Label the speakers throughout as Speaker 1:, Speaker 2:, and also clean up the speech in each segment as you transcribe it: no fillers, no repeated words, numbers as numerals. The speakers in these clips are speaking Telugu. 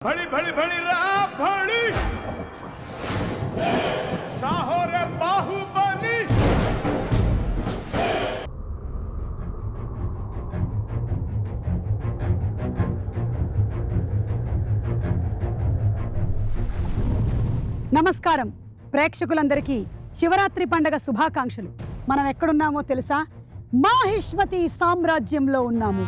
Speaker 1: भड़ी भड़ी भड़ी रा भड़ी साहो रे बाहुबली
Speaker 2: నమస్కారం ప్రేక్షకులందరికీ శివరాత్రి పండుగ శుభాకాంక్షలు. మనం ఎక్కడున్నామో తెలుసా? మాహిష్మతి సామ్రాజ్యంలో ఉన్నాము.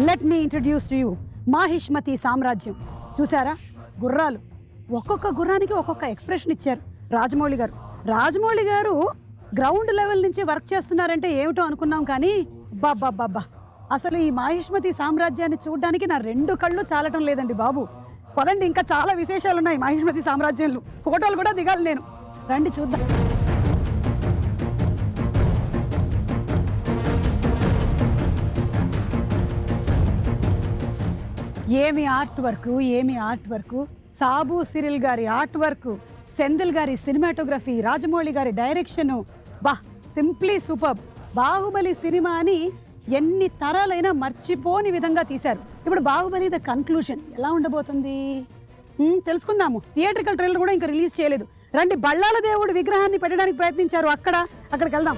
Speaker 2: Let me introduce to you Mahishmati సామ్రాజ్యం. చూసారా, గుర్రాలు, ఒక్కొక్క గుర్రానికి ఒక్కొక్క ఎక్స్ప్రెషన్ ఇచ్చారు రాజమౌళి గారు గ్రౌండ్ లెవెల్ నుంచి వర్క్ చేస్తున్నారంటే ఏమిటో అనుకున్నాం, కానీ బాబ్బా అసలు ఈ మాహిష్మతి సామ్రాజ్యాన్ని చూడడానికి నా రెండు కళ్ళు చాలటం లేదండి బాబు. పదండి, ఇంకా చాలా విశేషాలు ఉన్నాయి మాహిష్మతి సామ్రాజ్యంలో. ఫోటోలు కూడా దిగాలి నేను. రండి చూద్దాం. ఏమి ఆర్ట్ వర్క్, సాబు సిరిల్ గారి ఆర్ట్ వర్క్, సెందిల్ గారి సినిమాటోగ్రఫీ, రాజమౌళి గారి డైరెక్షన్, సింప్లీ సూపర్. బాహుబలి సినిమాని ఎన్ని తరాలైనా మర్చిపోని విధంగా తీశారు. ఇప్పుడు బాహుబలి ద కన్క్లూషన్ ఎలా ఉండబోతుంది తెలుసుకుందాము. థియేట్రికల్ ట్రైలర్ కూడా ఇంకా రిలీజ్ చేయలేదు. రండి, బళ్ళాల దేవుడి విగ్రహాన్ని పెట్టడానికి ప్రయత్నించారు, అక్కడికి వెళ్దాం.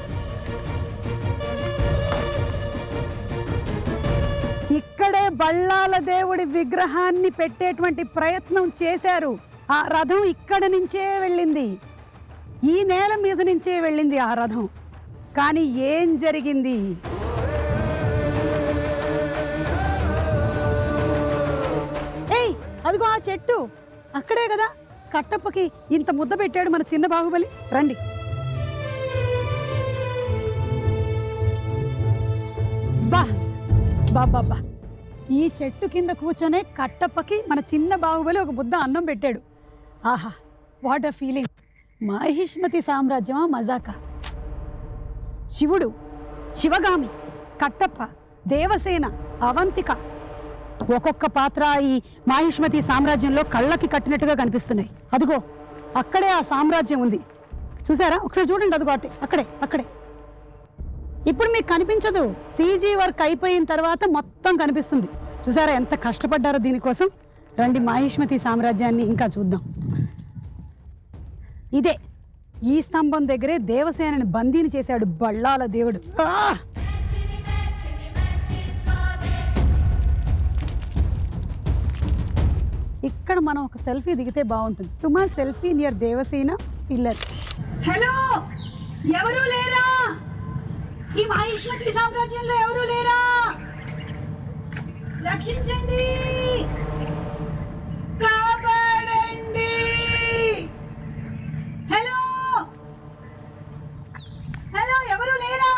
Speaker 2: ఇక్కడే బళ్ళాల దేవుడి విగ్రహాన్ని పెట్టేటువంటి ప్రయత్నం చేశారు. ఆ రథం ఇక్కడ నుంచే వెళ్ళింది, ఈ నేల మీద నుంచే వెళ్ళింది ఆ రథం. కానీ ఏం జరిగింది? అదిగో ఆ చెట్టు అక్కడే కదా కట్టప్పకి ఇంత ముద్ద పెట్టాడు మన చిన్న బాహుబలి. రండి, బా ఈ చెట్టు కింద కూర్చొనే కట్టప్పకి మన చిన్న బాహుబలి ఒక ముద్ద అన్నం పెట్టాడు. ఆహా, వాట్ అ ఫీలింగ్. మాహిష్మతి సామ్రాజ్యమా మజాకా. శివుడు, శివగామి, కట్టప్ప, దేవసేన, అవంతిక, ఒక్కొక్క పాత్ర ఈ మాహిష్మతి సామ్రాజ్యంలో కళ్ళకి కట్టినట్టుగా కనిపిస్తున్నాయి. అదిగో అక్కడే ఆ సామ్రాజ్యం ఉంది, చూసారా? ఒకసారి చూడండి, అదిగో అక్కడే. ఇప్పుడు మీకు కనిపించదు, సీజీ వర్క్ అయిపోయిన తర్వాత మొత్తం కనిపిస్తుంది. చూసారా ఎంత కష్టపడ్డారో దీనికోసం. రండి, మాహిష్మతి సామ్రాజ్యాన్ని ఇంకా చూద్దాం. ఇదే, ఈ స్తంభం దగ్గరే దేవసేనని బందీని చేశాడు బళ్ళాల దేవుడు. ఇక్కడ మనం ఒక సెల్ఫీ దిగితే బాగుంటుంది. Suma selfie near Devasena pillar. Hello, ఎవరు లేరా? ఈ మాహిష్మతి సామ్రాజ్యంలో ఎవరు లేరా? రక్షించండి, కాపాడండి. హలో హలో, ఎవరు లేరా?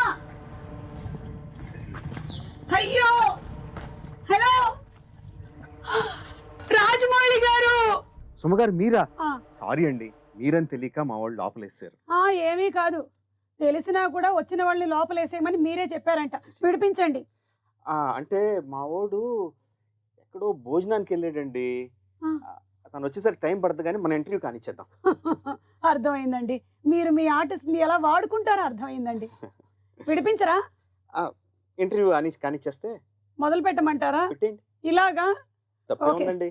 Speaker 2: అయ్యో, హలో, రాజమౌళి గారు.
Speaker 3: సుమగారు మీరా? సారీ అండి, మీరని తెలియక మా వాళ్ళు లోపలేసారు.
Speaker 2: ఏమీ కాదు, తెలిసినా కూడా వచ్చిన వాళ్ళని లోపలేసేయమని మీరే చెప్పారంట. విడిపించండి.
Speaker 3: అంటే మా వాడు ఎక్కడో భోజనానికి వెళ్ళాడండి. తను వచ్చేసరికి టైం పడుతుంది, కానీ మన ఇంటర్వ్యూ కానిచ్చేద్దాం.
Speaker 2: అర్థమైందండి, మీరు మీ ఆర్టిస్ట్ని ఎలా వాడుకుంటారో అర్థమైందండి. విడిపించరా?
Speaker 3: ఇంటర్వ్యూ కానిచ్చేస్తే
Speaker 2: మొదలు పెట్టమంటారా?
Speaker 3: పెట్టండి.
Speaker 2: ఇలాగా
Speaker 3: తప్పే ఉందండి.